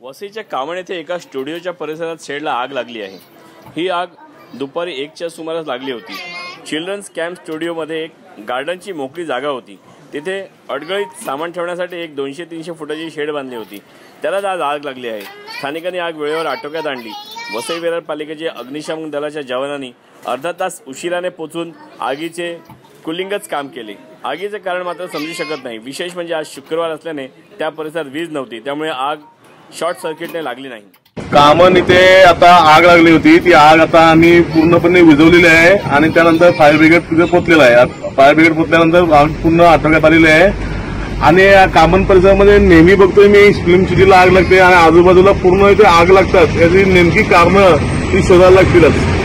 वसईच्या कामण येथे एका स्टुडिओच्या परिसरात शेडला आग लागली आहे। ही आग दुपारी 1च्या सुमारास लागली होती। चिल्ड्रन्स कॅम्प स्टुडिओमध्ये एक गार्डनची मोकळी जागा होती। तिथे अडगळीत सामान ठेवण्यासाठी एक 200-300 फुटाची शेड बांधली होती। त्यालाच आज आग लागली आहे। स्थानिकांनी आग वेळेवर आटोक्यात आणली। वसई विरार पालिकेच्या अग्निशमन दलाच्या जवानांनी अर्धा तास उशिराने पोहोचून आगीचे कुलिंगच काम केले। आगीचे कारण मात्र समजू शकत नाही। विशेष म्हणजे आज शुक्रवार असल्याने त्या परिसरात वीज नव्हती, त्यामुळे आग शॉर्ट सर्किटने लागली नाही। कामन इथे आता आग लागली होती, ती आग आता आम्ही पूर्णपणे विझवलेली आहे आणि त्यानंतर फायर ब्रिगेड तिथे पोहोचलेला आहे। फायर ब्रिगेड पोहोचल्यानंतर आग पूर्ण आटोक्यात आलेली आहे आणि या कामन परिसरामध्ये नेहमी बघतोय मी फिल्म सिटीला आग लागते आणि आजूबाजूला पूर्ण इथे आग लागतात। याची नेमकी कारणं ती शोधायला लागतीलच।